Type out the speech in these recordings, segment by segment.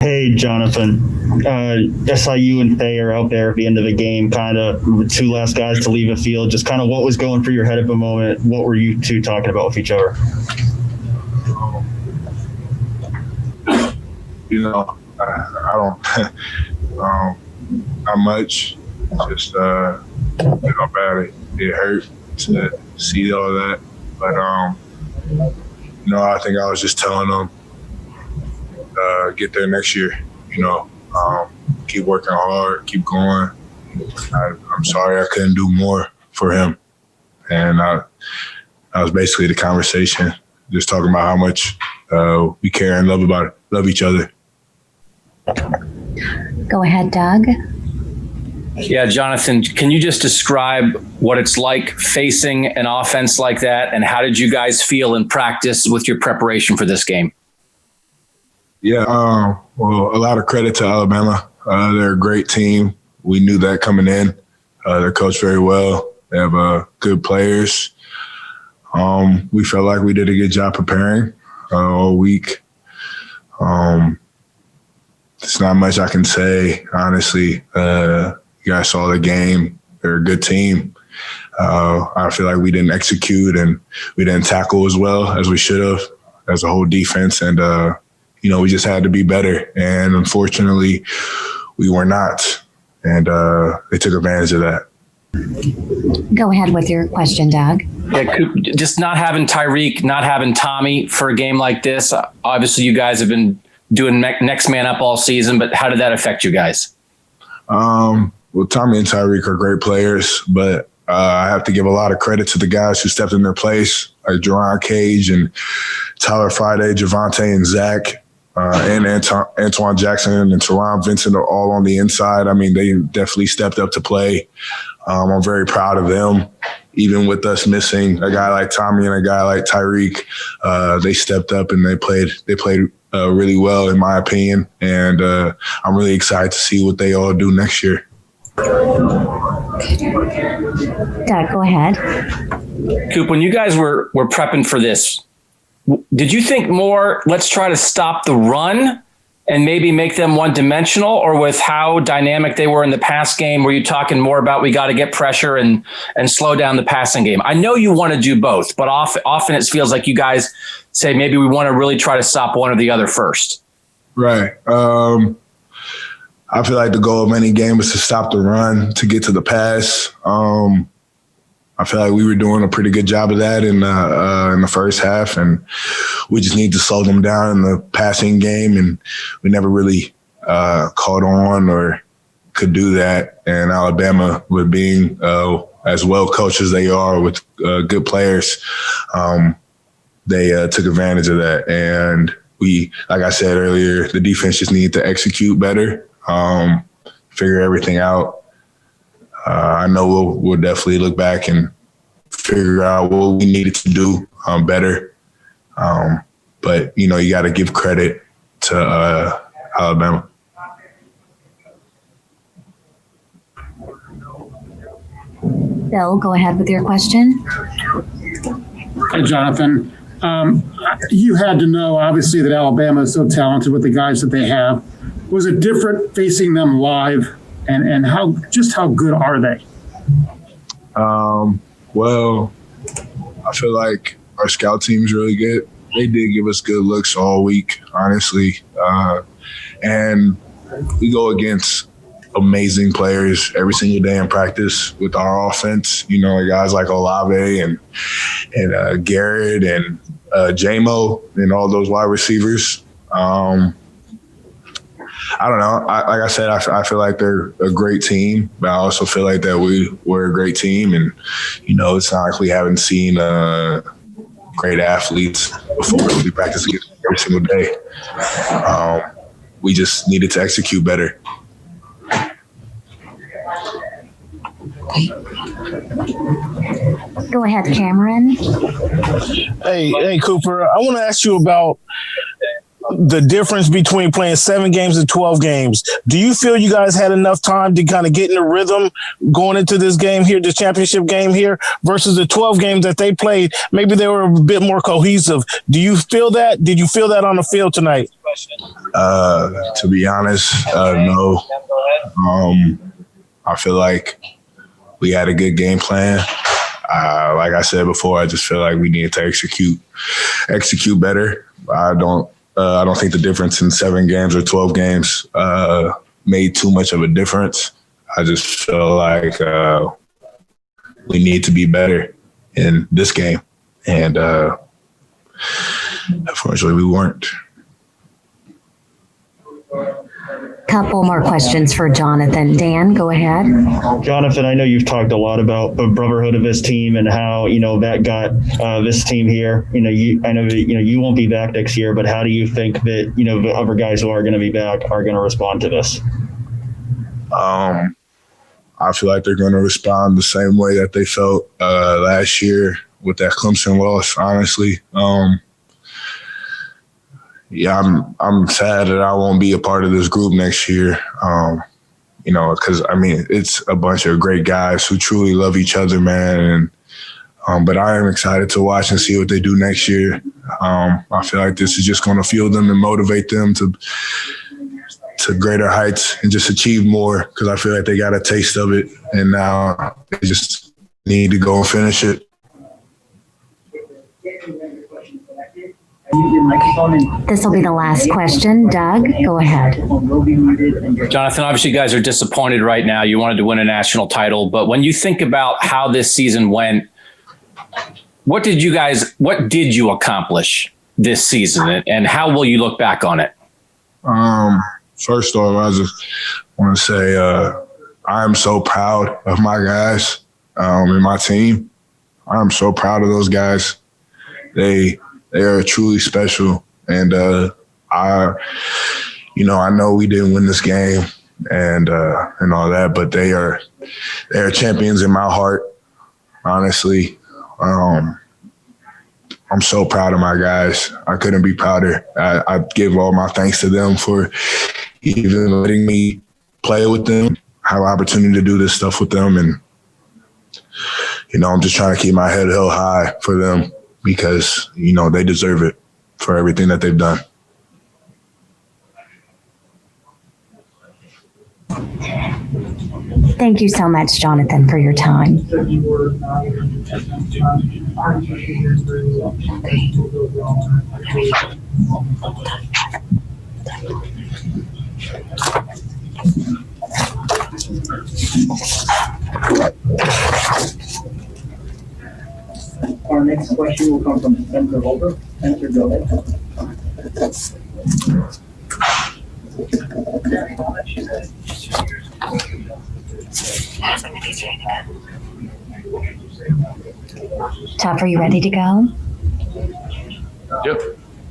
Hey, Jonathan. I saw you and Faye are out there at the end of the game, kind of two last guys to leave the field. Just kind of what was going through your head at the moment? What were you two talking about with each other? I don't not much. Just bad. It hurt to see all that, but I think I was just telling them get there next year. Keep working hard, keep going. I'm sorry I couldn't do more for him, and that was basically the conversation. Just talking about how much we care and love each other. Go ahead, Doug. Yeah, Jonathan, can you just describe what it's like facing an offense like that, and how did you guys feel in practice with your preparation for this game? Yeah, well, a lot of credit to Alabama. They're a great team. We knew that coming in. They're coached very well. They have good players. We felt like we did a good job preparing all week. There's not much I can say, honestly. You guys saw the game. They're a good team. I feel like we didn't execute and we didn't tackle as well as we should have as a whole defense. And, we just had to be better. And unfortunately, we were not. And they took advantage of that. Go ahead with your question, Doug. Yeah, just not having Tyreek, not having Tommy for a game like this. Obviously, you guys have been doing next man up all season, but how did that affect you guys? Well, Tommy and Tyreek are great players, but I have to give a lot of credit to the guys who stepped in their place, like Jerron Cage and Tyler Friday, Javonte and Zach, and Antoine Jackson and Teron Vincent are all on the inside. I mean, they definitely stepped up to play. I'm very proud of them. Even with us missing a guy like Tommy and a guy like Tyreek, they stepped up and they played really well, in my opinion. And I'm really excited to see what they all do next year. Doug, go ahead. Coop, when you guys were prepping for this, did you think more, let's try to stop the run and maybe make them one-dimensional, or with how dynamic they were in the pass game, were you talking more about we got to get pressure and slow down the passing game? I know you want to do both, but often it feels like you guys say maybe we want to really try to stop one or the other first. Right. I feel like the goal of any game is to stop the run, to get to the pass. I feel like we were doing a pretty good job of that in the first half, and we just need to slow them down in the passing game, and we never really caught on or could do that. And Alabama, with being as well coached as they are with good players, they took advantage of that. And we, like I said earlier, the defense just needed to execute better, figure everything out. I know we'll definitely look back and figure out what we needed to do better. But, you got to give credit to Alabama. Bill, go ahead with your question. Hey, Jonathan. You had to know, obviously, that Alabama is so talented with the guys that they have. Was it different facing them live? And how good are they? Well, I feel like our scout team is really good. They did give us good looks all week, honestly. And we go against amazing players every single day in practice with our offense. Guys like Olave and Garrett and J-Mo and all those wide receivers. I don't know. Like I said, I feel like they're a great team, but I also feel like that we're a great team. And, it's not like we haven't seen great athletes before. We practice against them every single day. We just needed to execute better. Go ahead, Cameron. Hey, Cooper, I want to ask you about the difference between playing 7 games and 12 games. Do you feel you guys had enough time to kind of get in the rhythm going into this game here, the championship game here, versus the 12 games that they played? Maybe they were a bit more cohesive. Do you feel that? Did you feel that on the field tonight? To be honest, no. I feel like we had a good game plan. Like I said before, I just feel like we need to execute better. I don't think the difference in 7 games or 12 games made too much of a difference. I just feel like we need to be better in this game, and unfortunately, we weren't. Couple more questions for Jonathan. Dan, go ahead. Jonathan, I know you've talked a lot about the brotherhood of this team and how, that got this team here. I know that, you won't be back next year, but how do you think that, the other guys who are going to be back are going to respond to this? I feel like they're going to respond the same way that they felt last year with that Clemson loss, honestly. Yeah, I'm sad that I won't be a part of this group next year, because, it's a bunch of great guys who truly love each other, man. And but I am excited to watch and see what they do next year. I feel like this is just going to fuel them and motivate them to greater heights and just achieve more, because I feel like they got a taste of it, and now they just need to go and finish it. This will be the last question. Doug, go ahead. Jonathan, obviously you guys are disappointed right now. You wanted to win a national title, but when you think about how this season went, what did you accomplish this season, and how will you look back on it? First off, I just want to say I am so proud of my guys and my team. I'm so proud of those guys. They are truly special, and I know we didn't win this game and all that, but they are champions in my heart. Honestly, I'm so proud of my guys. I couldn't be prouder. I give all my thanks to them for even letting me play with them, have an opportunity to do this stuff with them, and I'm just trying to keep my head held high for them, because, they deserve it for everything that they've done. Thank you so much, Jonathan, for your time. Our next question will come from Spencer Holbrook. Spencer, go ahead. Tuf, are you ready to go? Yep.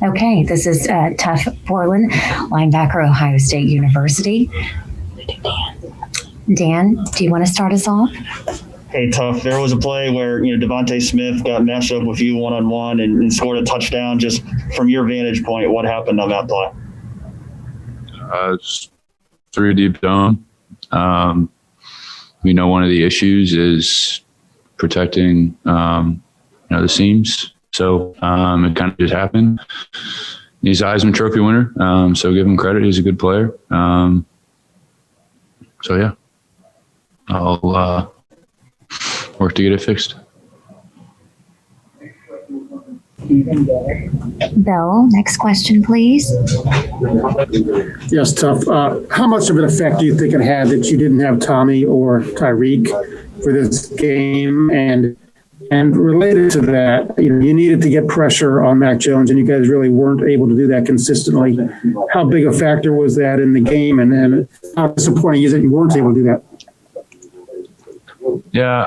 Okay, this is Tuf Borland, linebacker, Ohio State University. Dan, do you want to start us off? Hey, Tuf, there was a play where, Devontae Smith got matched up with you one-on-one and scored a touchdown. Just from your vantage point, what happened on that play? Just threw a deep zone. One of the issues is protecting, the seams. So it kind of just happened. He's a Heisman Trophy winner, so give him credit. He's a good player. So, yeah, I'll work to get it fixed. Bill, next question, please. Yes, Tuf. How much of an effect do you think it had that you didn't have Tommy or Tyreek for this game? And related to that, you needed to get pressure on Mac Jones, and you guys really weren't able to do that consistently. How big a factor was that in the game, and how disappointing is it you weren't able to do that? Yeah,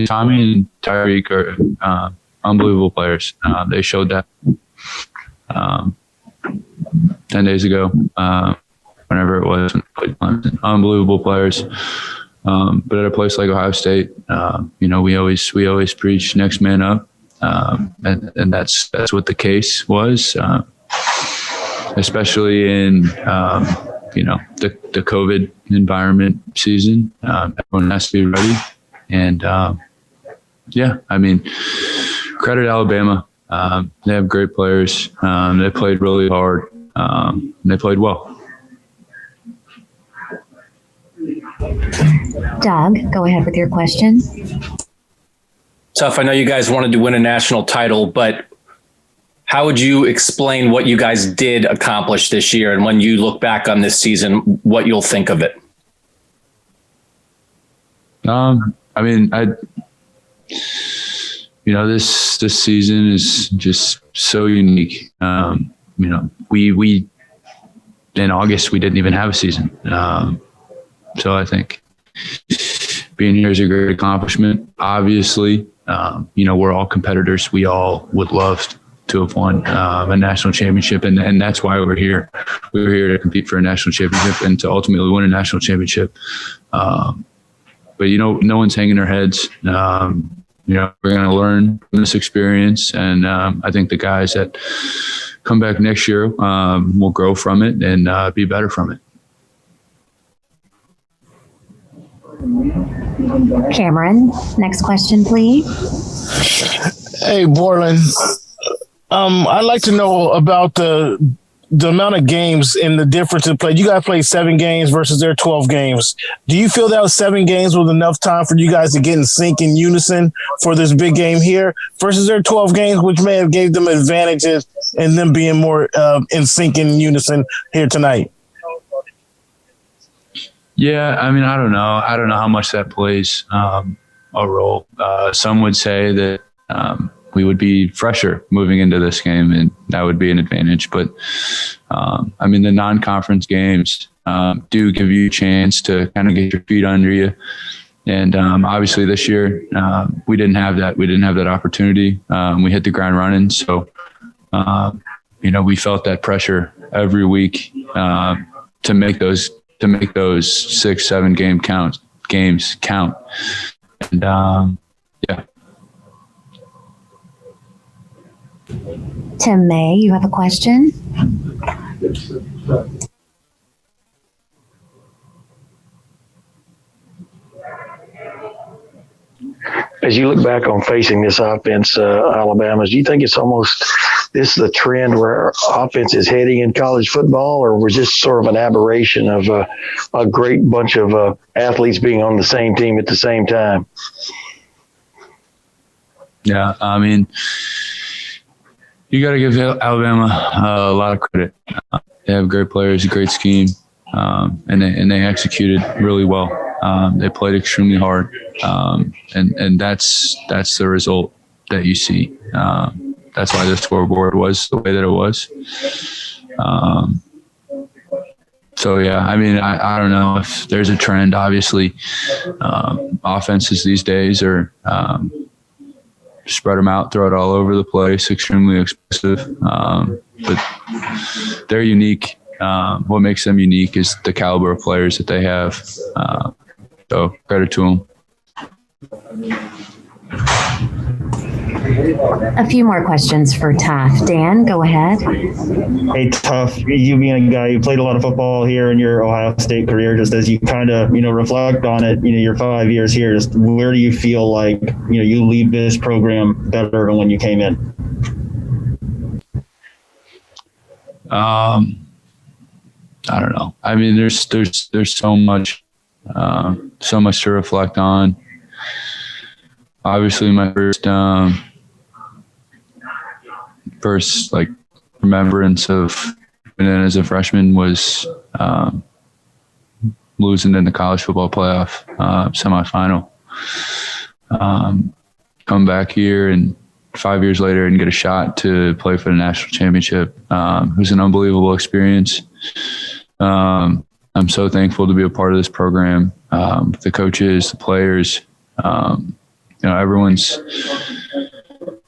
Tommy and Tyreek are unbelievable players. They showed that 10 days ago, whenever it was, when they played Clemson. Unbelievable players. But at a place like Ohio State, we always preach next man up, and that's what the case was, especially in the COVID environment season. Everyone has to be ready, and credit Alabama. They have great players. They played really hard. and they played well. Doug, go ahead with your question. Tuf, I know you guys wanted to win a national title, but how would you explain what you guys did accomplish this year? And when you look back on this season, what you'll think of it? I mean, this season is just so unique. We in August, we didn't even have a season. So I think being here is a great accomplishment. Obviously, we're all competitors. We all would love to have won a national championship, and that's why we're here. We were here to compete for a national championship and to ultimately win a national championship. But no one's hanging their heads. We're going to learn from this experience, and I think the guys that come back next year will grow from it and be better from it. Cameron, next question, please. Hey, Borland. I'd like to know about the amount of games and the difference in play. You guys played 7 games versus their 12 games. Do you feel that 7 games was enough time for you guys to get in sync in unison for this big game here versus their 12 games, which may have gave them advantages in them being more in sync in unison here tonight? Yeah, I mean, I don't know. I don't know how much that plays a role. Some would say that we would be fresher moving into this game, and that would be an advantage. But, the non-conference games do give you a chance to kind of get your feet under you. And obviously this year we didn't have that. We didn't have that opportunity. We hit the ground running. So, we felt that pressure every week to make those 6-7 games count. And yeah. Tim May, you have a question? As you look back on facing this offense, Alabama, do you think it's almost this is the trend where our offense is heading in college football, or was this sort of an aberration of a great bunch of athletes being on the same team at the same time? Yeah, I mean, you got to give Alabama a lot of credit. They have great players, a great scheme, and they executed really well. They played extremely hard, and that's the result that you see. That's why the scoreboard was the way that it was. So, yeah, I mean, I don't know if there's a trend. Obviously, offenses these days are spread them out, throw it all over the place, extremely explosive. But they're unique. What makes them unique is the caliber of players that they have. So credit to them. A few more questions for Tuf. Dan, go ahead. Hey, Tuf, you being a guy who played a lot of football here in your Ohio State career, just as you kind of, reflect on it, your 5 years here, just where do you feel like, you leave this program better than when you came in? I don't know. I mean, there's so much to reflect on. Obviously, my first like remembrance of being in as a freshman was losing in the college football playoff semifinal. Come back here and 5 years later and get a shot to play for the national championship. It was an unbelievable experience. I'm so thankful to be a part of this program. The coaches, the players, everyone's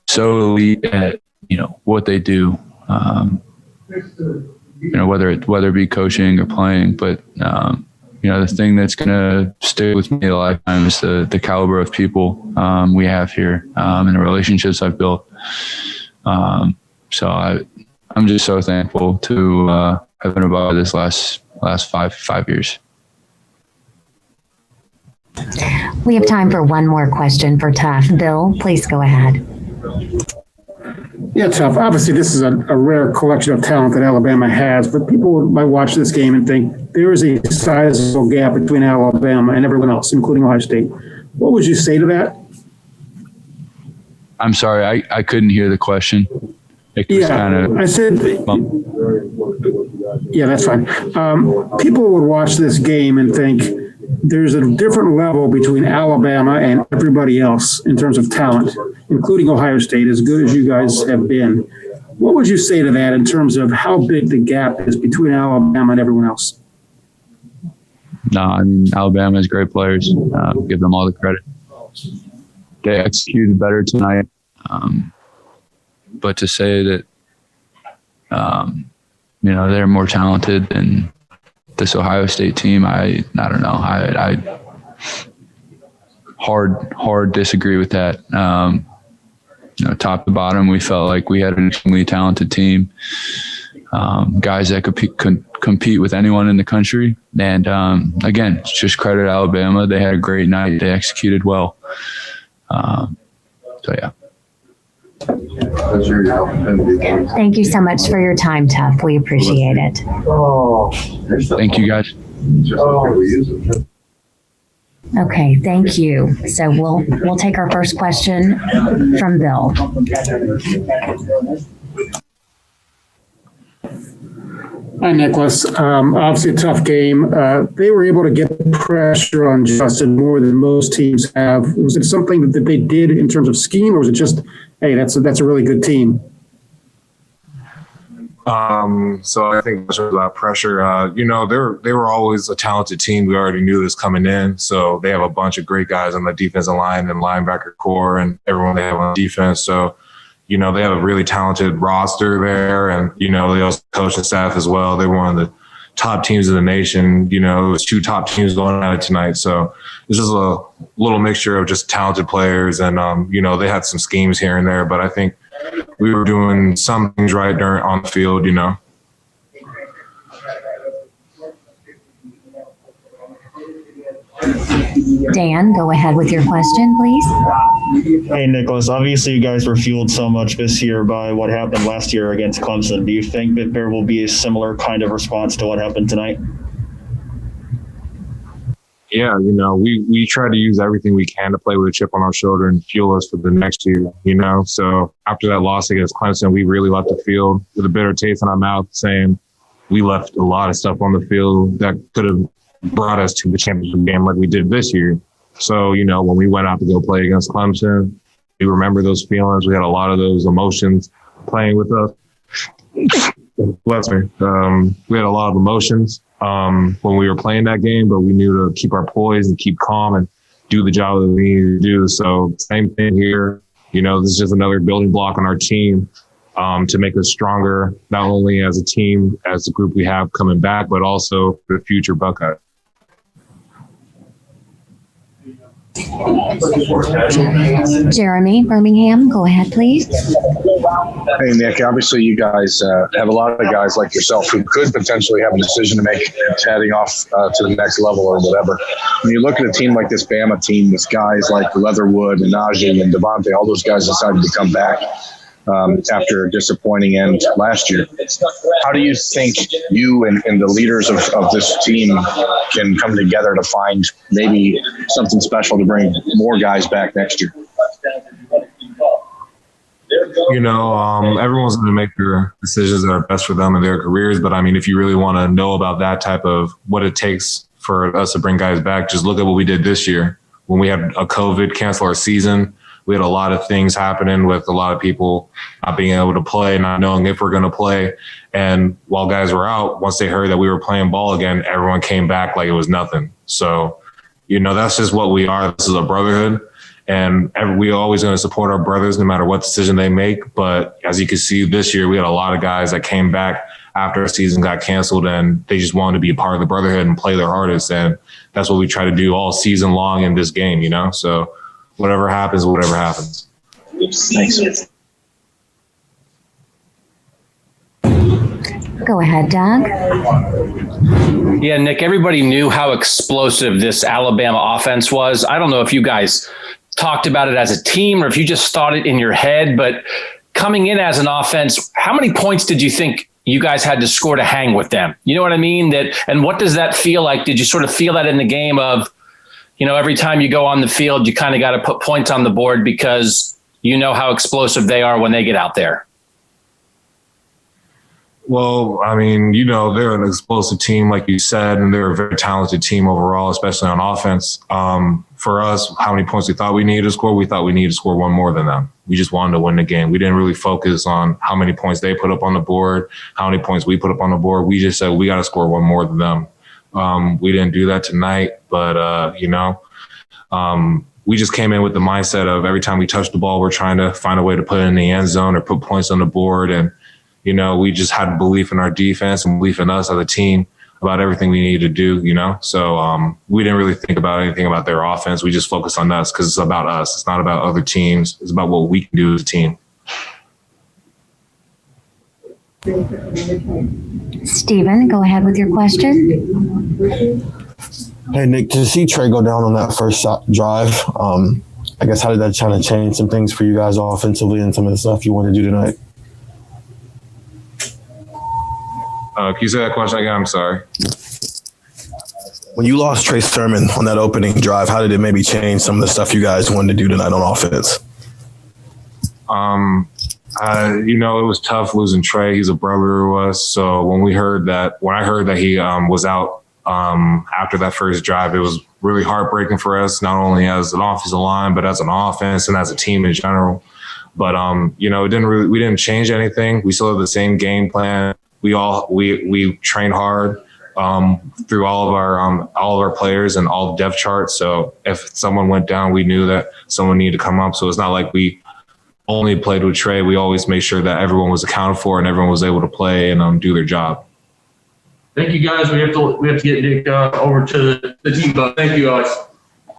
so elite at, what they do, whether it be coaching or playing, but, the thing that's going to stay with me a lifetime is the caliber of people we have here and the relationships I've built. So I'm just so thankful to have been about this last 5 years. We have time for one more question for Tuf. Bill, please go ahead. Yeah, Tuf. Obviously, this is a rare collection of talent that Alabama has, but people might watch this game and think there is a sizable gap between Alabama and everyone else, including Ohio State. What would you say to that? I'm sorry, I couldn't hear the question. I said, yeah, that's fine. People would watch this game and think there's a different level between Alabama and everybody else in terms of talent, including Ohio State, as good as you guys have been. What would you say to that in terms of how big the gap is between Alabama and everyone else? No, I mean, Alabama has great players. Give them all the credit. They executed better tonight. But to say that, they're more talented than this Ohio State team, I don't know. I hard disagree with that. Top to bottom, we felt like we had an extremely talented team. Guys that could compete with anyone in the country. And again, just credit Alabama. They had a great night. They executed well. So, yeah. Thank you so much for your time, Tuf. We appreciate it. Thank you, guys. Okay, thank you. So we'll take our first question from Bill. Hi, Nicholas. Obviously a tough game. They were able to get pressure on Justin more than most teams have. Was it something that they did in terms of scheme, or was it just, hey, that's a really good team? So I think there's a lot of pressure. They were always a talented team. We already knew this coming in. So they have a bunch of great guys on the defensive line and linebacker core and everyone they have on defense. So, they have a really talented roster there, and, they also coach and staff as well. They're one of the top teams in the nation. It was two top teams going at it tonight. So it's just a little mixture of just talented players. And, they had some schemes here and there, but I think we were doing some things right on the field, Dan, go ahead with your question, please. Hey, Nicholas, obviously you guys were fueled so much this year by what happened last year against Clemson. Do you think that there will be a similar kind of response to what happened tonight? Yeah, we try to use everything we can to play with a chip on our shoulder and fuel us for the next year, So after that loss against Clemson, we really left the field with a bitter taste in our mouth, saying we left a lot of stuff on the field that could have brought us to the championship game like we did this year. So, when we went out to go play against Clemson, we remember those feelings. We had a lot of those emotions playing with us. Bless me. We had a lot of emotions when we were playing that game, but we knew to keep our poise and keep calm and do the job that we needed to do. So same thing here. This is just another building block on our team to make us stronger, not only as a team, as the group we have coming back, but also for the future Buckeyes. Jeremy, Birmingham, go ahead, please. Hey, Nick, obviously you guys have a lot of guys like yourself who could potentially have a decision to make heading off to the next level or whatever. When you look at a team like this Bama team with guys like Leatherwood and Najee and Devontae, all those guys decided to come back after a disappointing end last year. How do you think you and the leaders of this team can come together to find maybe something special to bring more guys back next year? Everyone's going to make their decisions that are best for them and their careers. But, if you really want to know about that type of what it takes for us to bring guys back, just look at what we did this year. When we had a COVID cancel our season, we had a lot of things happening with a lot of people not being able to play, not knowing if we're going to play. And while guys were out, once they heard that we were playing ball again, everyone came back like it was nothing. So, that's just what we are. This is a brotherhood. And we're always going to support our brothers no matter what decision they make. But as you can see this year, we had a lot of guys that came back after our season got canceled, and they just wanted to be a part of the brotherhood and play their hardest. And that's what we try to do all season long in this game, So whatever happens, whatever happens. Thanks. Go ahead, Doug. Yeah, Nick, everybody knew how explosive this Alabama offense was. I don't know if you guys talked about it as a team or if you just thought it in your head, but coming in as an offense, how many points did you think you guys had to score to hang with them? You know what I mean? And what does that feel like? Did you sort of feel that in the game of, every time you go on the field, you kind of got to put points on the board because you know how explosive they are when they get out there? Well, I mean, they're an explosive team, like you said, and they're a very talented team overall, especially on offense. For us, how many points we thought we needed to score, we thought we needed to score one more than them. We just wanted to win the game. We didn't really focus on how many points they put up on the board, how many points we put up on the board. We just said we got to score one more than them. We didn't do that tonight, but, we just came in with the mindset of every time we touch the ball, we're trying to find a way to put it in the end zone or put points on the board. And, we just had belief in our defense and belief in us as a team about everything we needed to do, So we didn't really think about anything about their offense. We just focused on us because it's about us. It's not about other teams. It's about what we can do as a team. Stephen, go ahead with your question. Hey, Nick, to see Trey go down on that first shot drive, I guess how did that kind of change some things for you guys offensively and some of the stuff you want to do tonight? Can you say that question again? I'm sorry. When you lost Trey Sermon on that opening drive, how did it maybe change some of the stuff you guys wanted to do tonight on offense? It was tough losing Trey. He's a brother to us. So when I heard that he was out after that first drive, it was really heartbreaking for us, not only as an offensive line, but as an offense and as a team in general. But we didn't change anything. We still have the same game plan. We train hard through all of our players and all the depth charts. So if someone went down, we knew that someone needed to come up. So it's not like we only played with Trey. We always made sure that everyone was accounted for and everyone was able to play and do their job. Thank you, guys. We have to get Nick over to the team bus. Thank you, guys.